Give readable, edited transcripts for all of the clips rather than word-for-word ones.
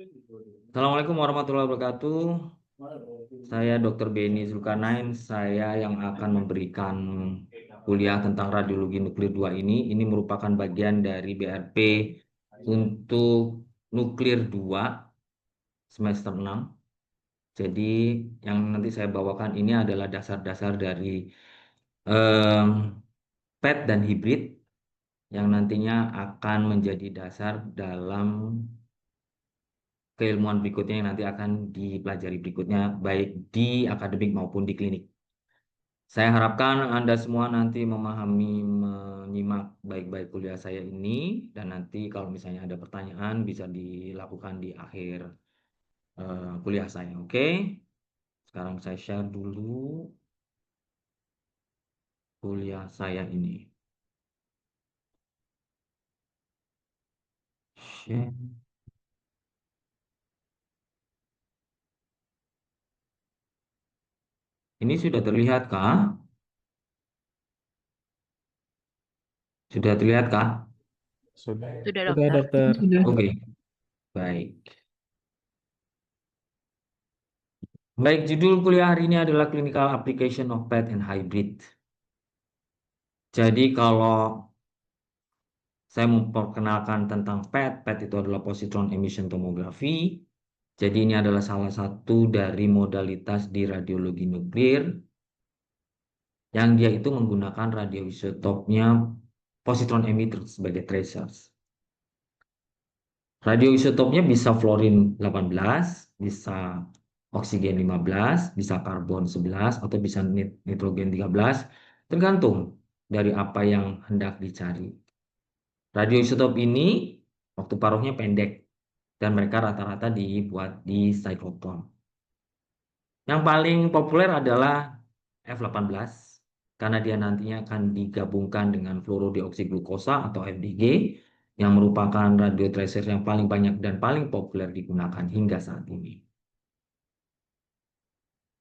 Assalamualaikum warahmatullahi wabarakatuh. Saya Dr. Beni Zulkarnain. Saya yang akan memberikan kuliah tentang radiologi nuklir 2 ini. Ini merupakan bagian dari BRP untuk nuklir 2 semester 6. Jadi yang nanti saya bawakan ini adalah dasar-dasar dari em, PET dan hibrid yang nantinya akan menjadi dasar dalam keilmuan berikutnya yang nanti akan dipelajari berikutnya, baik di akademik maupun di klinik. Saya harapkan Anda semua nanti memahami, menyimak baik-baik kuliah saya ini, dan nanti kalau misalnya ada pertanyaan bisa dilakukan di akhir kuliah saya. Oke? Sekarang saya share dulu kuliah saya ini. Share. Ini sudah terlihat kah? Sudah terlihat kah? Sudah, Sudah sudah dokter. dokter. Sudah. Oke, baik. Baik, judul kuliah hari ini adalah Clinical Application of PET and Hybrid. Jadi kalau saya memperkenalkan tentang PET, PET itu adalah positron emission tomography. Jadi ini adalah salah satu dari modalitas di radiologi nuklir yang dia itu menggunakan radioisotopnya positron emitter sebagai tracers. Radioisotopnya bisa fluorine 18, bisa oksigen 15, bisa karbon 11, atau bisa nitrogen 13, tergantung dari apa yang hendak dicari. Radioisotop ini waktu paruhnya pendek dan mereka rata-rata dibuat di cyclotron. Yang paling populer adalah F18 karena dia nantinya akan digabungkan dengan fluorodeoksiglukosa atau FDG yang merupakan radio tracer yang paling banyak dan paling populer digunakan hingga saat ini.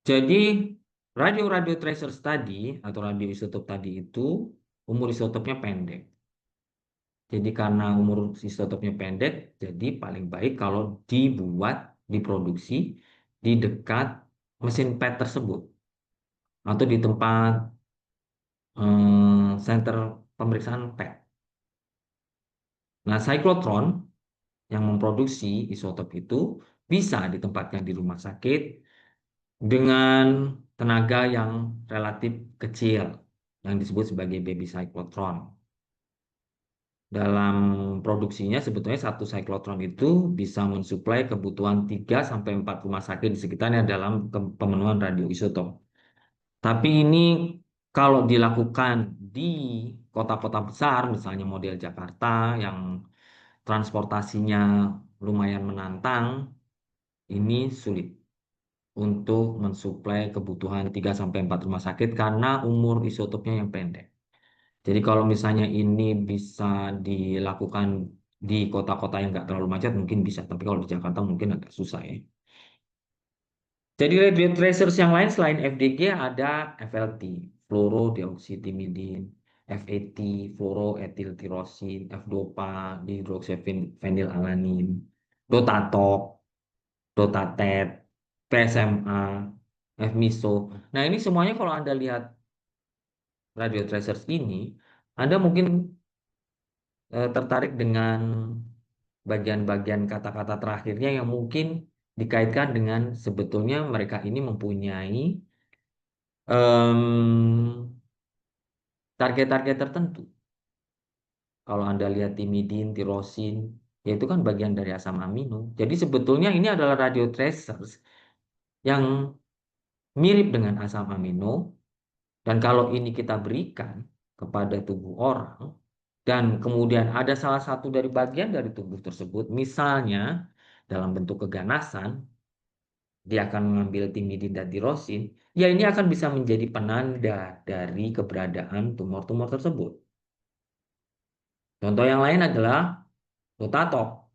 Jadi radio tracers tadi atau radioisotop tadi itu umur isotopnya pendek. Jadi karena umur isotopnya pendek, jadi paling baik kalau dibuat, diproduksi di dekat mesin PET tersebut atau di tempat center pemeriksaan PET. Nah, cyclotron yang memproduksi isotop itu bisa ditempatkan di rumah sakit dengan tenaga yang relatif kecil yang disebut sebagai baby cyclotron. Dalam produksinya sebetulnya satu cyclotron itu bisa mensuplai kebutuhan 3-4 rumah sakit di sekitarnya dalam pemenuhan radioisotop. Tapi ini kalau dilakukan di kota-kota besar, misalnya model Jakarta yang transportasinya lumayan menantang, ini sulit untuk mensuplai kebutuhan 3-4 rumah sakit karena umur isotopnya yang pendek. Jadi kalau misalnya ini bisa dilakukan di kota-kota yang nggak terlalu macet mungkin bisa, tapi kalau di Jakarta mungkin agak susah ya. Jadi radio tracers yang lain selain FDG ada FLT, fluorodeoxytimidine, FAT, fluoroethyltyrosin, F-dopa, dihydroxyphenylalanin, Dotatok, Dotatet, PSMA, F-miso. Nah ini semuanya kalau Anda lihat radio tracers ini, Anda mungkin tertarik dengan bagian-bagian kata-kata terakhirnya yang mungkin dikaitkan dengan sebetulnya mereka ini mempunyai target-target tertentu. Kalau Anda lihat timidin, tirosin, ya itu kan bagian dari asam amino. Jadi sebetulnya ini adalah radio tracers yang mirip dengan asam amino, dan kalau ini kita berikan kepada tubuh orang, dan kemudian ada salah satu dari bagian dari tubuh tersebut, misalnya dalam bentuk keganasan, dia akan mengambil timidin dan tirosin, ya ini akan bisa menjadi penanda dari keberadaan tumor-tumor tersebut. Contoh yang lain adalah Rotatok,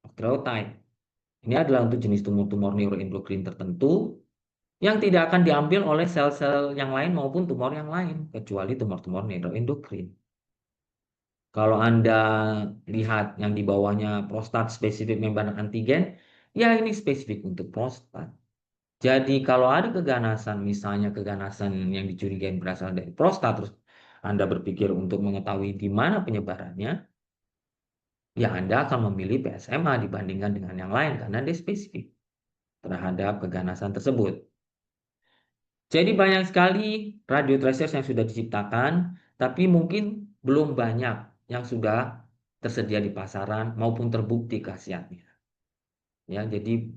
octreotide. Ini adalah untuk jenis tumor-tumor neuroendokrin tertentu yang tidak akan diambil oleh sel-sel yang lain maupun tumor yang lain, kecuali tumor-tumor neuroendokrin. Kalau Anda lihat yang di bawahnya prostat spesifik membran antigen, ya ini spesifik untuk prostat. Jadi kalau ada keganasan, misalnya keganasan yang dicurigai berasal dari prostat, terus Anda berpikir untuk mengetahui di mana penyebarannya, ya Anda akan memilih PSMA dibandingkan dengan yang lain karena dia spesifik terhadap keganasan tersebut. Jadi banyak sekali radio tracers yang sudah diciptakan, tapi mungkin belum banyak yang sudah tersedia di pasaran maupun terbukti khasiatnya. Ya, jadi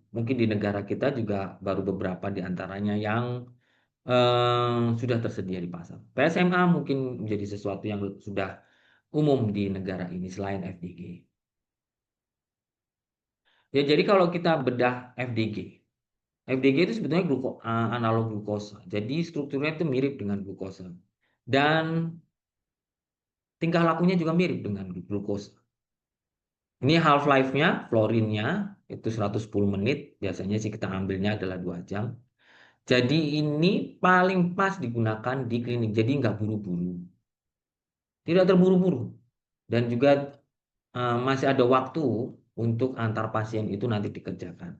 mungkin di negara kita juga baru beberapa di antaranya yang sudah tersedia di pasar. PSMA mungkin menjadi sesuatu yang sudah umum di negara ini selain FDG. Ya, jadi kalau kita bedah FDG, FDG itu sebetulnya analog glukosa. Jadi strukturnya itu mirip dengan glukosa. Dan tingkah lakunya juga mirip dengan glukosa. Ini half life-nya, florinnya itu 110 menit. Biasanya sih kita ambilnya adalah 2 jam. Jadi ini paling pas digunakan di klinik. Jadi nggak buru-buru. Tidak terburu-buru. Dan juga masih ada waktu untuk antar pasien itu nanti dikerjakan.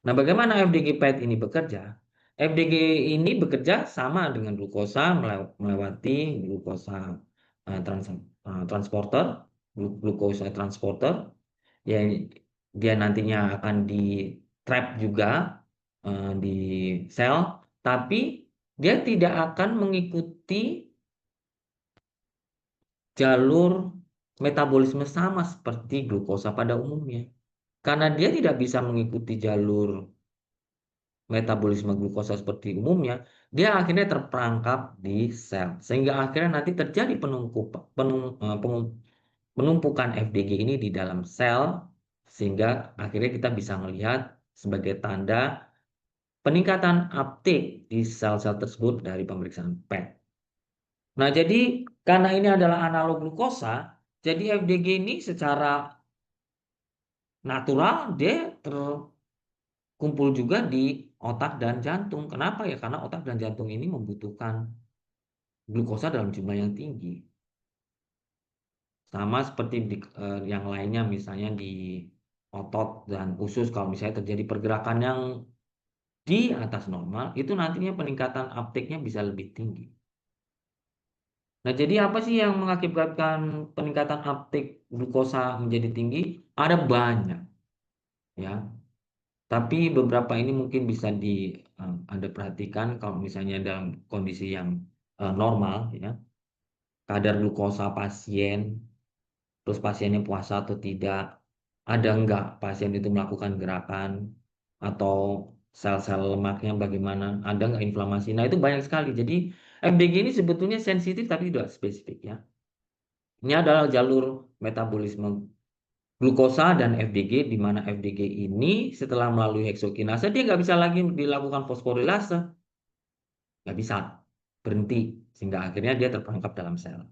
Nah, bagaimana FDG PET ini bekerja? FDG ini bekerja sama dengan glukosa melewati glukosa transporter, glukosa transporter. Ya, dia nantinya akan di trap juga di sel, tapi dia tidak akan mengikuti jalur metabolisme sama seperti glukosa pada umumnya. Karena dia tidak bisa mengikuti jalur metabolisme glukosa seperti umumnya, dia akhirnya terperangkap di sel. Sehingga akhirnya nanti terjadi penumpukan FDG ini di dalam sel, sehingga akhirnya kita bisa melihat sebagai tanda peningkatan uptake di sel-sel tersebut dari pemeriksaan PET. Nah, jadi karena ini adalah analog glukosa, jadi FDG ini secara natural dia terkumpul juga di otak dan jantung. Kenapa ya? Karena otak dan jantung ini membutuhkan glukosa dalam jumlah yang tinggi. Sama seperti yang lainnya, misalnya di otot dan usus, kalau misalnya terjadi pergerakan yang di atas normal, itu nantinya peningkatan uptake-nya bisa lebih tinggi. Nah, jadi apa sih yang mengakibatkan peningkatan uptake glukosa menjadi tinggi? Ada banyak, ya. Tapi beberapa ini mungkin bisa Anda perhatikan kalau misalnya dalam kondisi yang normal, ya. Kadar glukosa pasien, terus pasiennya puasa atau tidak, ada enggak pasien itu melakukan gerakan, atau sel-sel lemaknya bagaimana, ada enggak inflamasi. Nah, itu banyak sekali. Jadi FDG ini sebetulnya sensitif tapi tidak spesifik, ya. Ini adalah jalur metabolisme glukosa dan FDG, di mana FDG ini setelah melalui heksokinase dia nggak bisa lagi dilakukan fosforilase, nggak bisa, berhenti, sehingga akhirnya dia terperangkap dalam sel.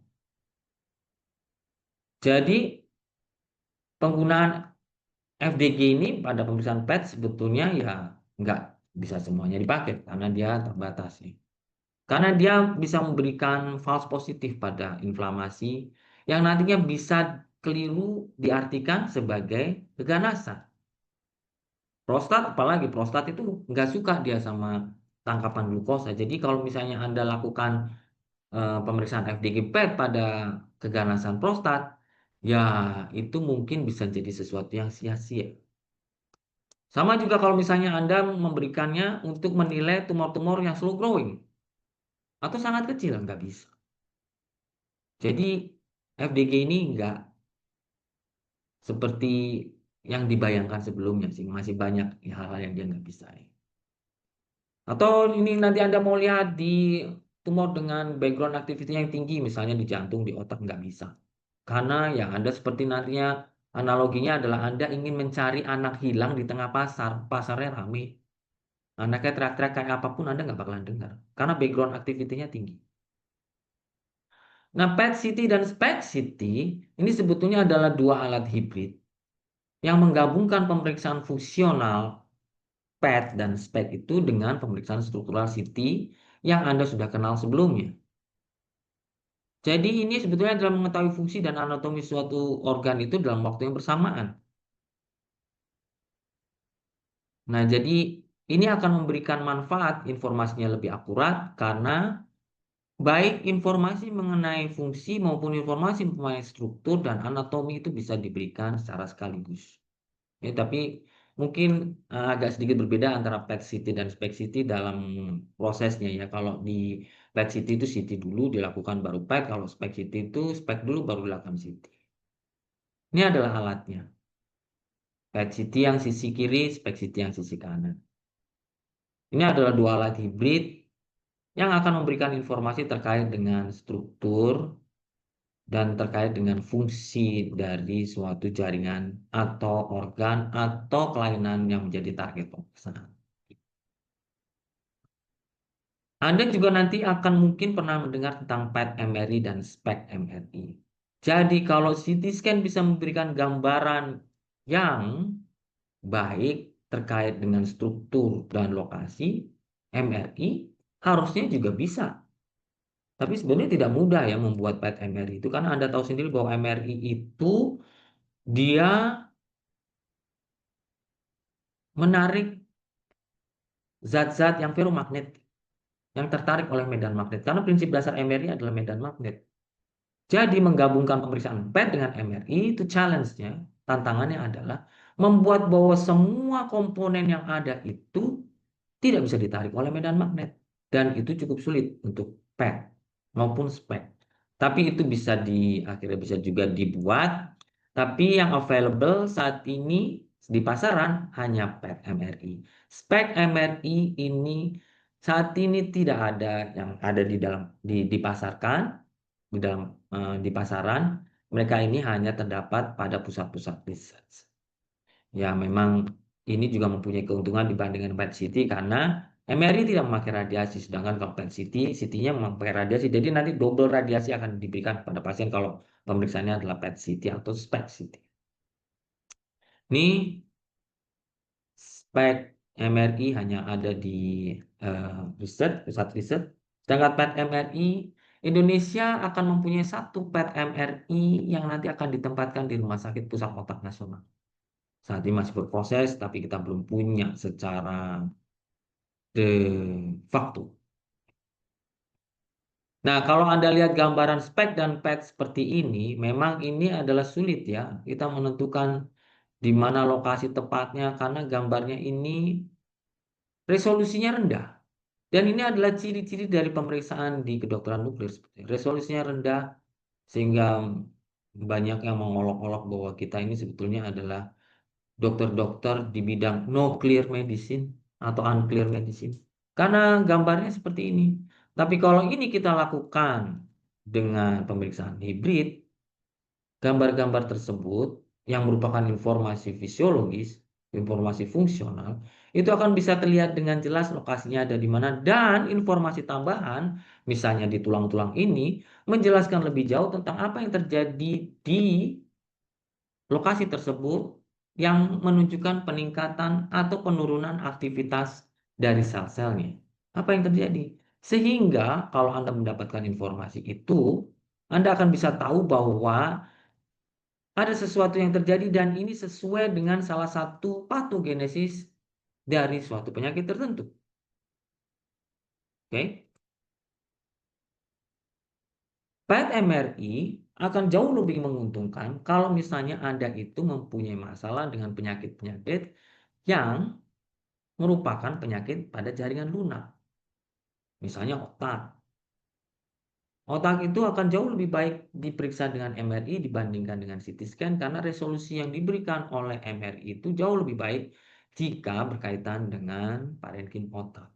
Jadi penggunaan FDG ini pada pemeriksaan PET sebetulnya ya nggak bisa semuanya dipakai karena dia terbatas nih. Karena dia bisa memberikan false positif pada inflamasi yang nantinya bisa keliru diartikan sebagai keganasan. Prostat, apalagi prostat itu nggak suka dia sama tangkapan glukosa. Jadi kalau misalnya Anda lakukan pemeriksaan FDG PET pada keganasan prostat, ya itu mungkin bisa jadi sesuatu yang sia-sia. Sama juga kalau misalnya Anda memberikannya untuk menilai tumor-tumor yang slow growing atau sangat kecil, nggak bisa. Jadi FDG ini nggak seperti yang dibayangkan sebelumnya sih, masih banyak hal-hal yang dia nggak bisa. Atau ini nanti Anda mau lihat di tumor dengan background activity yang tinggi, misalnya di jantung, di otak, nggak bisa. Karena ya Anda seperti nantinya analoginya adalah Anda ingin mencari anak hilang di tengah pasar, pasarnya ramai. Anaknya teriak-teriak kayak apapun Anda nggak bakalan dengar. Karena background activity-nya tinggi. Nah, PET-CT dan SPECT-CT ini sebetulnya adalah dua alat hibrid yang menggabungkan pemeriksaan fungsional PET dan SPECT itu dengan pemeriksaan struktural CT yang Anda sudah kenal sebelumnya. Jadi ini sebetulnya adalah mengetahui fungsi dan anatomi suatu organ itu dalam waktu yang bersamaan. Nah, jadi ini akan memberikan manfaat informasinya lebih akurat karena baik informasi mengenai fungsi maupun informasi mengenai struktur dan anatomi itu bisa diberikan secara sekaligus. Ya, tapi mungkin agak sedikit berbeda antara PET CT dan SPECT CT dalam prosesnya ya. Kalau di PET CT itu CT dulu dilakukan baru PET, kalau SPECT CT itu SPECT dulu baru dilakukan CT. Ini adalah alatnya. PET CT yang sisi kiri, SPECT CT yang sisi kanan. Ini adalah dua alat hibrid yang akan memberikan informasi terkait dengan struktur dan terkait dengan fungsi dari suatu jaringan atau organ atau kelainan yang menjadi target pemeriksaan. Anda juga nanti akan mungkin pernah mendengar tentang PET MRI dan SPECT MRI. Jadi kalau CT scan bisa memberikan gambaran yang baik terkait dengan struktur dan lokasi, MRI harusnya juga bisa. Tapi sebenarnya tidak mudah ya membuat PET MRI itu karena Anda tahu sendiri bahwa MRI itu dia menarik zat-zat yang ferromagnet yang tertarik oleh medan magnet. Karena prinsip dasar MRI adalah medan magnet. Jadi menggabungkan pemeriksaan PET dengan MRI itu challenge-nya, tantangannya adalah membuat bahwa semua komponen yang ada itu tidak bisa ditarik oleh medan magnet. Dan itu cukup sulit untuk PET maupun SPECT. Tapi itu bisa akhirnya bisa juga dibuat. Tapi yang available saat ini di pasaran hanya PET MRI. SPECT MRI ini saat ini tidak ada yang ada di dalam dipasarkan di dalam di pasaran. Mereka ini hanya terdapat pada pusat-pusat riset. Ya, memang ini juga mempunyai keuntungan dibandingkan PET CT karena MRI tidak memakai radiasi, sedangkan kalau PET CT, CT-nya memakai radiasi. Jadi nanti double radiasi akan diberikan kepada pasien kalau pemeriksaannya adalah PET CT atau SPECT CT. Ini SPECT MRI hanya ada di pusat riset. Sedangkan PET MRI, Indonesia akan mempunyai satu PET MRI yang nanti akan ditempatkan di Rumah Sakit Pusat Otak Nasional. Saat ini masih berproses, tapi kita belum punya secara de facto. Nah, kalau Anda lihat gambaran spek dan PET seperti ini, memang ini adalah sulit ya. Kita menentukan di mana lokasi tepatnya karena gambarnya ini resolusinya rendah. Dan ini adalah ciri-ciri dari pemeriksaan di kedokteran nuklir. Resolusinya rendah sehingga banyak yang mengolok-olok bahwa kita ini sebetulnya adalah dokter-dokter di bidang nuclear medicine atau unclear medicine. Karena gambarnya seperti ini. Tapi kalau ini kita lakukan dengan pemeriksaan hibrid, gambar-gambar tersebut yang merupakan informasi fisiologis, informasi fungsional, itu akan bisa terlihat dengan jelas lokasinya ada di mana dan informasi tambahan, misalnya di tulang-tulang ini, menjelaskan lebih jauh tentang apa yang terjadi di lokasi tersebut yang menunjukkan peningkatan atau penurunan aktivitas dari sel-selnya. Apa yang terjadi? Sehingga kalau Anda mendapatkan informasi itu, Anda akan bisa tahu bahwa ada sesuatu yang terjadi dan ini sesuai dengan salah satu patogenesis dari suatu penyakit tertentu. Oke? PET MRI akan jauh lebih menguntungkan kalau misalnya Anda itu mempunyai masalah dengan penyakit-penyakit yang merupakan penyakit pada jaringan lunak. Misalnya otak. Otak itu akan jauh lebih baik diperiksa dengan MRI dibandingkan dengan CT scan karena resolusi yang diberikan oleh MRI itu jauh lebih baik jika berkaitan dengan parenkim otak.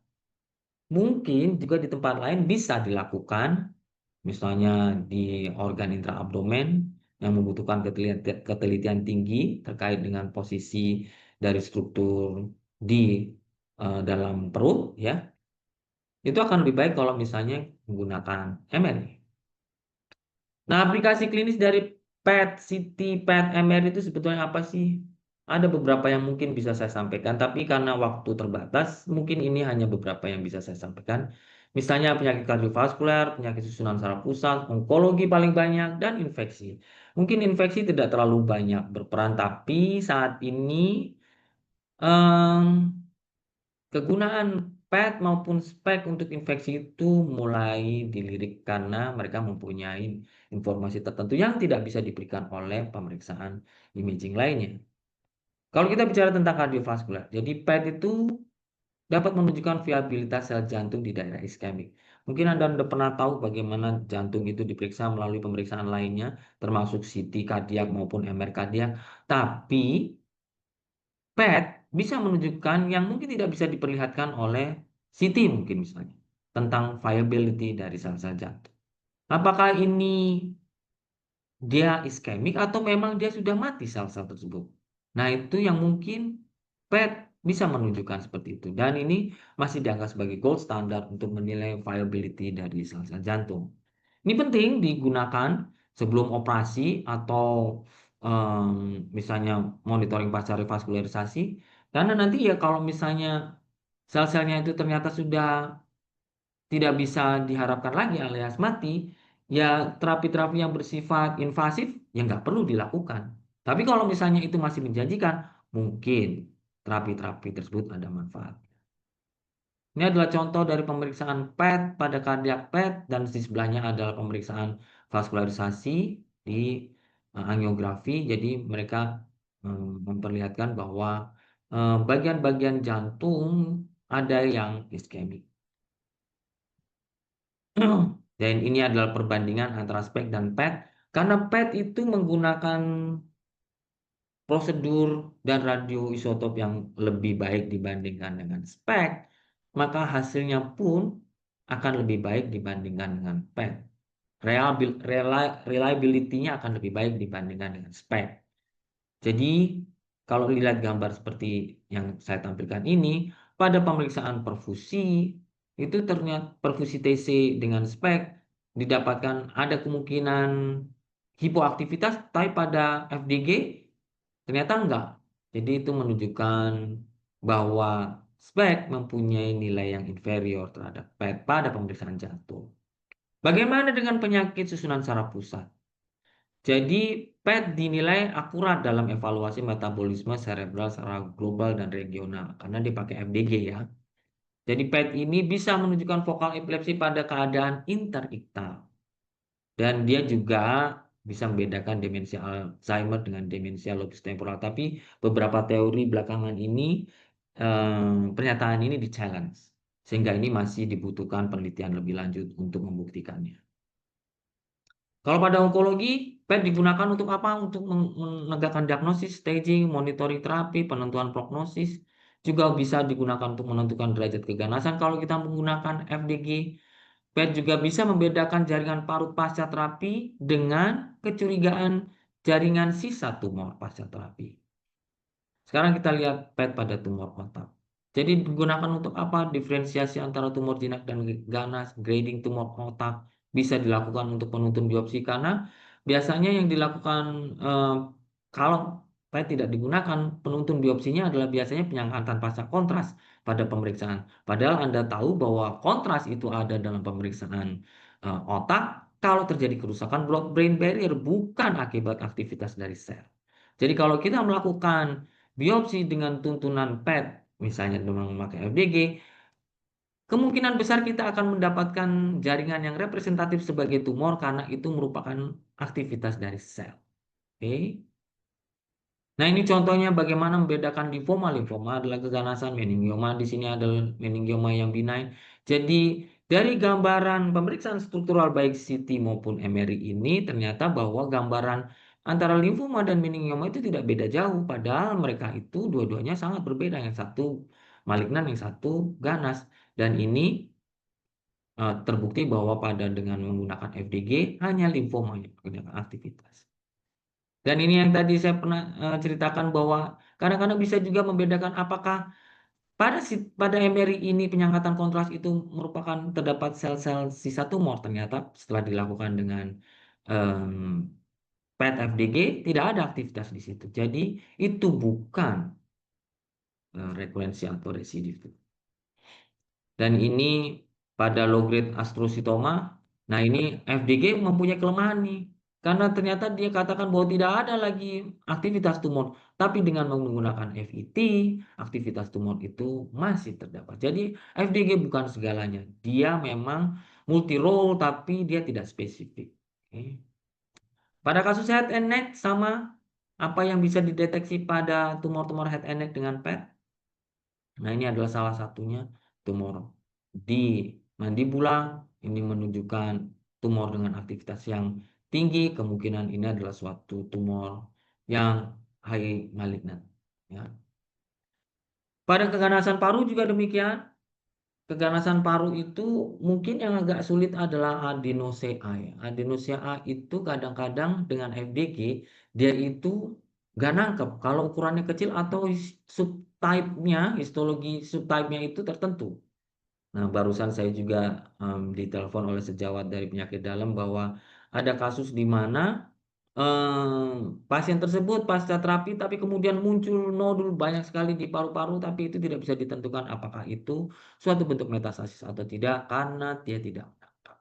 Mungkin juga di tempat lain bisa dilakukan, misalnya di organ intraabdomen yang membutuhkan ketelitian tinggi terkait dengan posisi dari struktur di dalam perut, ya. Itu akan lebih baik kalau misalnya menggunakan MRI. Nah, aplikasi klinis dari PET, CT, PET, MRI itu sebetulnya apa sih? Ada beberapa yang mungkin bisa saya sampaikan, tapi karena waktu terbatas, mungkin ini hanya beberapa yang bisa saya sampaikan. Misalnya penyakit kardiovaskuler, penyakit susunan saraf pusat, onkologi paling banyak, dan infeksi. Mungkin infeksi tidak terlalu banyak berperan, tapi saat ini em, kegunaan PET maupun SPECT untuk infeksi itu mulai dilirik karena mereka mempunyai informasi tertentu yang tidak bisa diberikan oleh pemeriksaan imaging lainnya. Kalau kita bicara tentang kardiovaskuler, jadi PET itu dapat menunjukkan viabilitas sel jantung di daerah iskemik. Mungkin Anda sudah pernah tahu bagaimana jantung itu diperiksa melalui pemeriksaan lainnya, termasuk CT kardiak maupun MR kardiak. Tapi PET bisa menunjukkan yang mungkin tidak bisa diperlihatkan oleh CT mungkin misalnya, tentang viability dari sel-sel jantung. Apakah ini dia iskemik atau memang dia sudah mati sel-sel tersebut? Nah, itu yang mungkin PET bisa menunjukkan seperti itu. Dan ini masih dianggap sebagai gold standard untuk menilai viability dari sel-sel jantung. Ini penting digunakan sebelum operasi atau misalnya monitoring pasca revaskularisasi. Karena nanti ya kalau misalnya sel-selnya itu ternyata sudah tidak bisa diharapkan lagi alias mati, ya terapi-terapi yang bersifat invasif ya nggak perlu dilakukan. Tapi kalau misalnya itu masih menjanjikan, mungkin terapi-terapi tersebut ada manfaat. Ini adalah contoh dari pemeriksaan PET pada kardiak PET dan di sebelahnya adalah pemeriksaan vaskularisasi di angiografi. Jadi mereka memperlihatkan bahwa bagian-bagian jantung ada yang iskemik. Dan ini adalah perbandingan antara SPECT dan PET. Karena PET itu menggunakan prosedur dan radioisotop yang lebih baik dibandingkan dengan SPECT, maka hasilnya pun akan lebih baik dibandingkan dengan PET. Reliability-nya akan lebih baik dibandingkan dengan SPECT. Jadi, kalau lihat gambar seperti yang saya tampilkan ini, pada pemeriksaan perfusi, itu ternyata perfusi TC dengan spek didapatkan ada kemungkinan hipoaktivitas, tapi pada FDG ternyata enggak. Jadi itu menunjukkan bahwa spek mempunyai nilai yang inferior terhadap PET pada pemeriksaan jantung. Bagaimana dengan penyakit susunan saraf pusat? Jadi PET dinilai akurat dalam evaluasi metabolisme cerebral secara global dan regional karena dipakai FDG ya. Jadi PET ini bisa menunjukkan vokal epilepsi pada keadaan interiktal dan dia juga bisa membedakan demensia Alzheimer dengan demensia lobus temporal. Tapi beberapa teori belakangan ini pernyataan ini di-challenge sehingga ini masih dibutuhkan penelitian lebih lanjut untuk membuktikannya. Kalau pada onkologi, PET digunakan untuk apa? Untuk menegakkan diagnosis, staging, monitoring terapi, penentuan prognosis. Juga bisa digunakan untuk menentukan derajat keganasan. Kalau kita menggunakan FDG, PET juga bisa membedakan jaringan parut pasca terapi dengan kecurigaan jaringan sisa tumor pasca terapi. Sekarang kita lihat PET pada tumor otak. Jadi digunakan untuk apa? Diferensiasi antara tumor jinak dan ganas, grading tumor otak bisa dilakukan untuk penuntun biopsi karena biasanya yang dilakukan kalau PET tidak digunakan, penuntun biopsinya adalah biasanya penyangkatan pasca kontras pada pemeriksaan. Padahal Anda tahu bahwa kontras itu ada dalam pemeriksaan otak kalau terjadi kerusakan blood-brain barrier bukan akibat aktivitas dari sel. Jadi kalau kita melakukan biopsi dengan tuntunan PET, misalnya dengan memakai FDG, kemungkinan besar kita akan mendapatkan jaringan yang representatif sebagai tumor karena itu merupakan aktivitas dari sel. Oke. Nah, ini contohnya bagaimana membedakan limfoma. Limfoma adalah keganasan, meningioma di sini adalah meningioma yang benign. Jadi, dari gambaran pemeriksaan struktural baik CT maupun MRI ini ternyata bahwa gambaran antara limfoma dan meningioma itu tidak beda jauh. Padahal mereka itu dua-duanya sangat berbeda. Yang satu malignan, yang satu ganas. Dan ini terbukti bahwa pada dengan menggunakan FDG hanya limfoma yang punya aktivitas. Dan ini yang tadi saya pernah ceritakan bahwa kadang-kadang bisa juga membedakan apakah pada MRI ini penyangkatan kontras itu merupakan terdapat sel-sel sisa tumor. Ternyata setelah dilakukan dengan PET FDG tidak ada aktivitas di situ. Jadi itu bukan rekurensi atau residif. Dan ini pada low grade astrocytoma. Nah, ini FDG mempunyai kelemahan nih. Karena ternyata dia katakan bahwa tidak ada lagi aktivitas tumor. Tapi dengan menggunakan FET, aktivitas tumor itu masih terdapat. Jadi FDG bukan segalanya. Dia memang multi role tapi dia tidak spesifik. Oke. Pada kasus head and neck sama apa yang bisa dideteksi pada tumor-tumor head and neck dengan PET? Nah, ini adalah salah satunya tumor di mandibula. Ini menunjukkan tumor dengan aktivitas yang tinggi. Kemungkinan ini adalah suatu tumor yang high malignant. Ya. Pada keganasan paru juga demikian. Keganasan paru itu mungkin yang agak sulit adalah adenosea. Ya. Adenosea itu kadang-kadang dengan FDG dia itu nggak nangkep kalau ukurannya kecil atau subtype-nya, histologi subtype-nya itu tertentu. Nah, barusan saya juga ditelepon oleh sejawat dari penyakit dalam bahwa ada kasus di mana pasien tersebut pasca terapi tapi kemudian muncul nodul banyak sekali di paru-paru tapi itu tidak bisa ditentukan apakah itu suatu bentuk metastasis atau tidak karena dia tidak menangkap.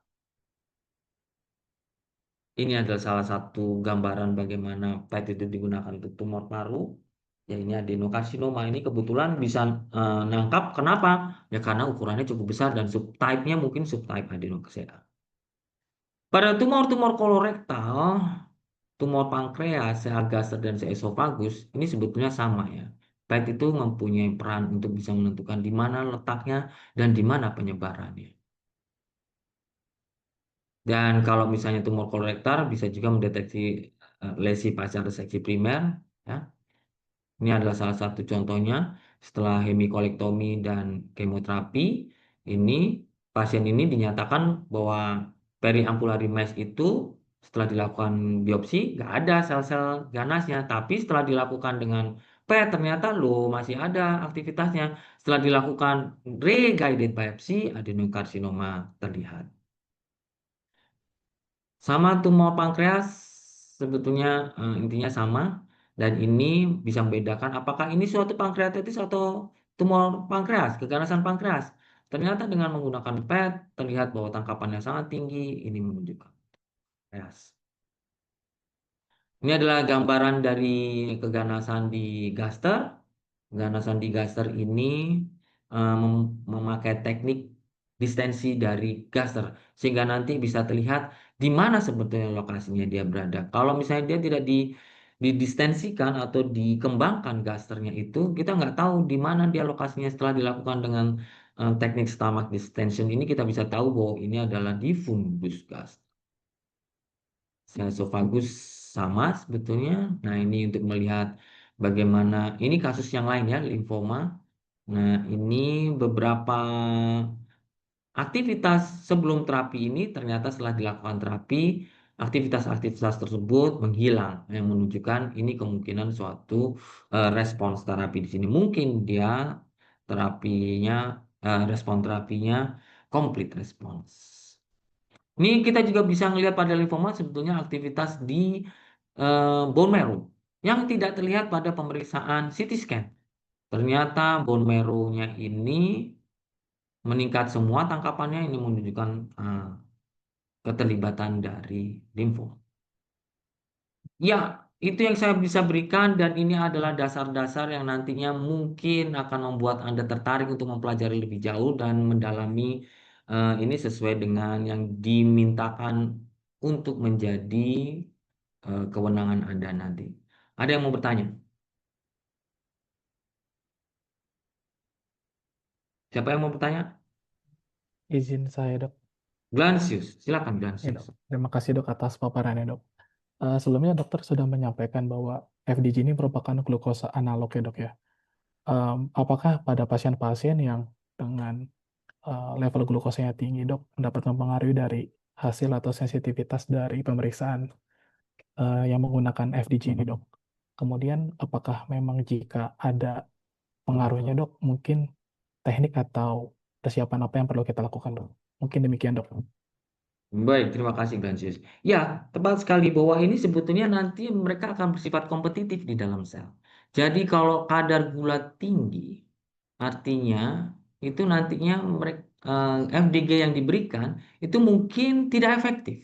Ini adalah salah satu gambaran bagaimana PET itu digunakan untuk tumor paru. Ya, ini adenokarsinoma ini kebetulan bisa nangkap. Kenapa? Ya karena ukurannya cukup besar dan subtype-nya mungkin subtype adenokarsinoma. Pada tumor-tumor kolorektal, tumor pankreas, gaster dan esofagus ini sebetulnya sama ya. PET itu mempunyai peran untuk bisa menentukan di mana letaknya dan di mana penyebarannya. Dan kalau misalnya tumor kolorektal bisa juga mendeteksi lesi pasca reseksi primer. Ya. Ini adalah salah satu contohnya setelah hemikolektomi dan kemoterapi. Ini pasien ini dinyatakan bahwa periambulary mass itu setelah dilakukan biopsi nggak ada sel-sel ganasnya, tapi setelah dilakukan dengan PET ternyata loh masih ada aktivitasnya. Setelah dilakukan re-guided biopsi, adenokarsinoma terlihat. Sama tumor pankreas sebetulnya intinya sama dan ini bisa membedakan apakah ini suatu pankreatitis atau tumor pankreas, keganasan pankreas. Ternyata dengan menggunakan PET terlihat bahwa tangkapannya sangat tinggi, ini menunjukkan pankreas. Ini adalah gambaran dari keganasan di gaster. Ganasan di gaster ini memakai teknik distensi dari gaster sehingga nanti bisa terlihat di mana sebetulnya lokasinya dia berada. Kalau misalnya dia tidak didistensikan atau dikembangkan gasternya itu, kita nggak tahu di mana dia lokasinya setelah dilakukan dengan teknik stomach distension ini kita bisa tahu bahwa ini adalah di fundus gaster. Esophagus sama sebetulnya. Nah, ini untuk melihat bagaimana ini kasus yang lain ya, limfoma. Nah, ini beberapa aktivitas sebelum terapi ini ternyata setelah dilakukan terapi, aktivitas-aktivitas tersebut menghilang yang menunjukkan ini kemungkinan suatu respons terapi di sini. Mungkin dia terapinya respon terapinya complete response. Ini kita juga bisa melihat pada limfoma sebetulnya aktivitas di bone marrow yang tidak terlihat pada pemeriksaan CT scan. Ternyata bone marrow-nya ini meningkat semua tangkapannya ini menunjukkan keterlibatan dari limfoma. Ya, itu yang saya bisa berikan dan ini adalah dasar-dasar yang nantinya mungkin akan membuat Anda tertarik untuk mempelajari lebih jauh dan mendalami ini sesuai dengan yang dimintakan untuk menjadi kewenangan Anda nanti. Ada yang mau bertanya? Siapa yang mau bertanya? Izin saya, Dok. Glansius, silakan Ya, Glansius. Dok. Terima kasih, Dok, atas paparannya, Dok. Sebelumnya dokter sudah menyampaikan bahwa FDG ini merupakan glukosa analog ya, Dok ya. Apakah pada pasien-pasien yang dengan level glukosanya tinggi, Dok, dapat mempengaruhi dari hasil atau sensitivitas dari pemeriksaan yang menggunakan FDG ini, Dok? Kemudian, apakah memang jika ada pengaruhnya, Dok, mungkin teknik atau persiapan apa yang perlu kita lakukan, Dok? Mungkin demikian, Dok. Baik, terima kasih Glansius. Ya, tepat sekali bahwa ini sebetulnya nanti mereka akan bersifat kompetitif di dalam sel. Jadi kalau kadar gula tinggi, artinya itu nantinya mereka FDG yang diberikan itu mungkin tidak efektif.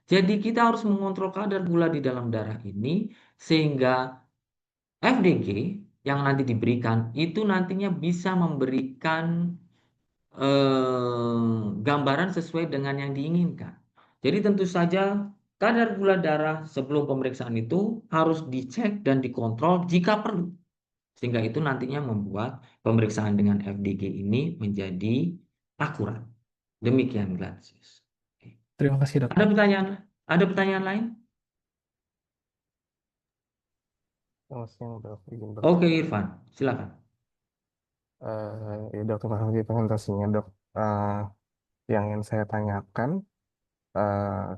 Jadi kita harus mengontrol kadar gula di dalam darah ini sehingga FDG yang nanti diberikan itu nantinya bisa memberikan gambaran sesuai dengan yang diinginkan. Jadi tentu saja kadar gula darah sebelum pemeriksaan itu harus dicek dan dikontrol jika perlu. Sehingga itu nantinya membuat pemeriksaan dengan FDG ini menjadi akurat. Demikian, Gladys. Terima kasih, Ada dokter. pertanyaan? Ada pertanyaan lain? Selamat siang dok, izin Oke, bertanya. Irfan, silakan. Ya dok, terima kasih presentasinya dok. Eh, yang ingin saya tanyakan,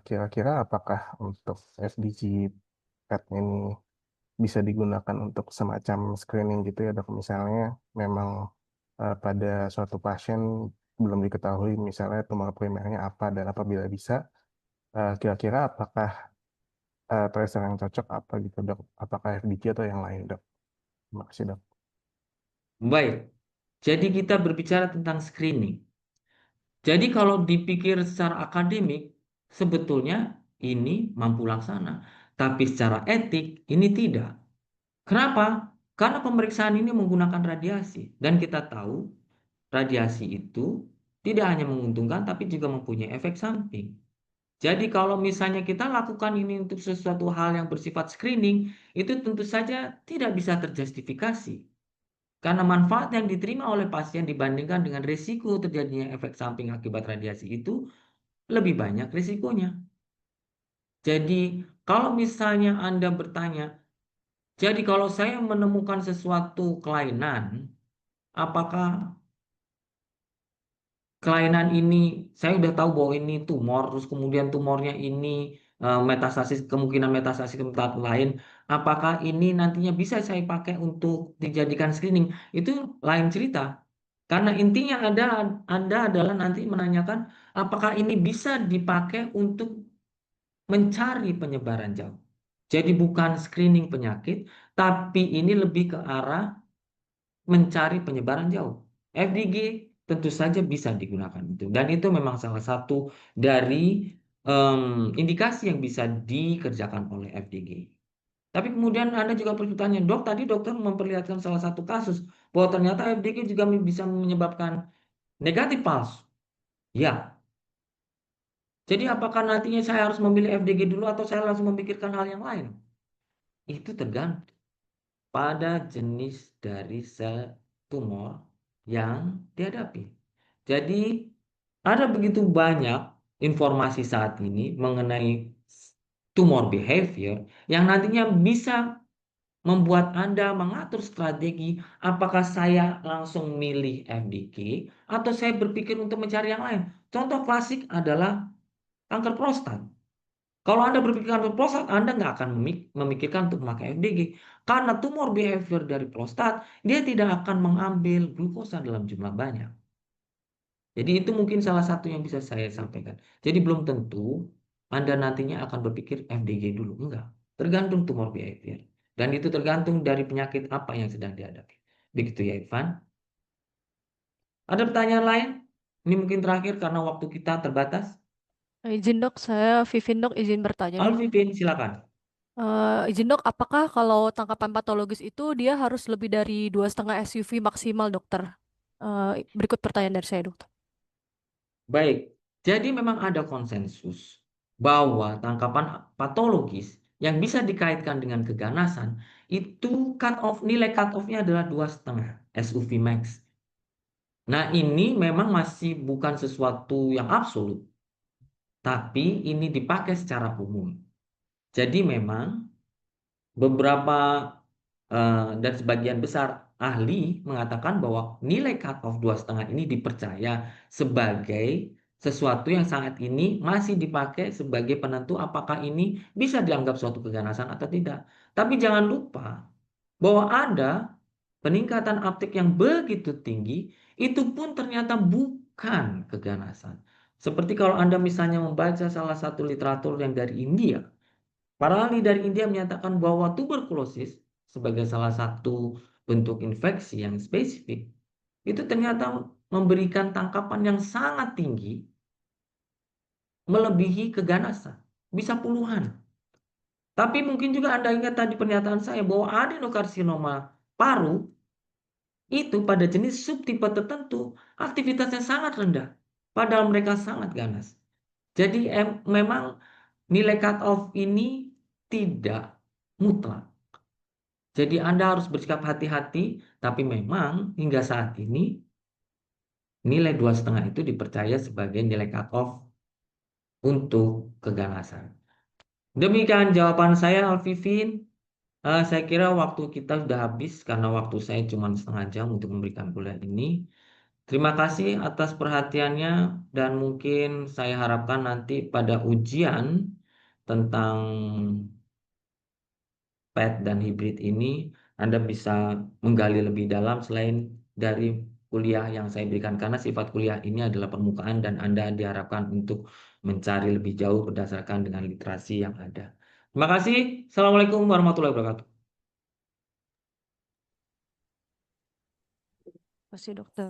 kira-kira apakah untuk FDG PET ini bisa digunakan untuk semacam screening gitu ya dok? Misalnya memang pada suatu pasien belum diketahui misalnya tumor primernya apa dan apabila bisa, kira-kira apakah tracer yang cocok apa gitu dok? Apakah FDG atau yang lain dok? Terima kasih dok. Baik, jadi kita berbicara tentang screening. Jadi kalau dipikir secara akademik, sebetulnya ini mampu laksana. Tapi secara etik, ini tidak. Kenapa? Karena pemeriksaan ini menggunakan radiasi. Dan kita tahu, radiasi itu tidak hanya menguntungkan, tapi juga mempunyai efek samping. Jadi kalau misalnya kita lakukan ini untuk sesuatu hal yang bersifat screening, itu tentu saja tidak bisa terjustifikasi. Karena manfaat yang diterima oleh pasien dibandingkan dengan risiko terjadinya efek samping akibat radiasi itu lebih banyak risikonya. Jadi kalau misalnya Anda bertanya, jadi kalau saya menemukan sesuatu kelainan, apakah kelainan ini saya udah tahu bahwa ini tumor, terus kemudian tumornya ini metastasis, kemungkinan metastasis ke tempat lain, apakah ini nantinya bisa saya pakai untuk dijadikan screening? Itu lain cerita. Karena intinya Anda adalah nanti menanyakan apakah ini bisa dipakai untuk mencari penyebaran jauh. Jadi bukan screening penyakit, tapi ini lebih ke arah mencari penyebaran jauh. FDG tentu saja bisa digunakan itu. Dan itu memang salah satu dari indikasi yang bisa dikerjakan oleh FDG. Tapi kemudian Anda juga bertanya, dok, tadi dokter memperlihatkan salah satu kasus bahwa ternyata FDG juga bisa menyebabkan negatif palsu. Ya, jadi apakah nantinya saya harus memilih FDG dulu atau saya langsung memikirkan hal yang lain? Itu tergantung pada jenis dari sel tumor yang dihadapi. Jadi ada begitu banyak informasi saat ini mengenai tumor behavior yang nantinya bisa membuat Anda mengatur strategi apakah saya langsung milih FDG atau saya berpikir untuk mencari yang lain. Contoh klasik adalah kanker prostat. Kalau Anda berpikir kanker prostat, Anda nggak akan memikirkan untuk memakai FDG. Karena tumor behavior dari prostat, dia tidak akan mengambil glukosa dalam jumlah banyak. Jadi itu mungkin salah satu yang bisa saya sampaikan. Jadi belum tentu Anda nantinya akan berpikir FDG dulu. Enggak. Tergantung tumor behavior. Dan itu tergantung dari penyakit apa yang sedang dihadapi. Begitu ya, Ivan. Ada pertanyaan lain? Ini mungkin terakhir karena waktu kita terbatas. Izin dok, saya Vivin dok, izin bertanya dok. Alvin, silakan. Izin dok, apakah kalau tangkapan patologis itu dia harus lebih dari 2,5 SUV maksimal dokter? Berikut pertanyaan dari saya dokter. Baik, jadi memang ada konsensus bahwa tangkapan patologis yang bisa dikaitkan dengan keganasan itu nilai cut off-nya adalah 2,5 SUV max. Nah, ini memang masih bukan sesuatu yang absolut, tapi ini dipakai secara umum. Jadi memang beberapa dan sebagian besar ahli mengatakan bahwa nilai cut off 2,5 ini dipercaya sebagai sesuatu yang saat ini masih dipakai sebagai penentu apakah ini bisa dianggap suatu keganasan atau tidak. Tapi jangan lupa bahwa ada peningkatan uptake yang begitu tinggi, itu pun ternyata bukan keganasan. Seperti kalau Anda misalnya membaca salah satu literatur yang dari India, para ahli dari India menyatakan bahwa tuberkulosis sebagai salah satu bentuk infeksi yang spesifik, itu ternyata memberikan tangkapan yang sangat tinggi, melebihi keganasan. Bisa puluhan. Tapi mungkin juga Anda ingat tadi pernyataan saya bahwa adenokarsinoma paru itu pada jenis subtipe tertentu aktivitasnya sangat rendah. Padahal mereka sangat ganas. Jadi memang nilai cut-off ini tidak mutlak. Jadi Anda harus bersikap hati-hati, tapi memang hingga saat ini nilai 2,5 itu dipercaya sebagai nilai cut-off untuk keganasan. Demikian jawaban saya, Alvivin. Saya kira waktu kita sudah habis karena waktu saya cuma setengah jam untuk memberikan kuliah ini. Terima kasih atas perhatiannya dan mungkin saya harapkan nanti pada ujian tentang PET dan hibrid ini Anda bisa menggali lebih dalam selain dari kuliah yang saya berikan karena sifat kuliah ini adalah permukaan dan Anda diharapkan untuk mencari lebih jauh berdasarkan dengan literasi yang ada. Terima kasih. Assalamualaikum warahmatullahi wabarakatuh. Pasti dokter.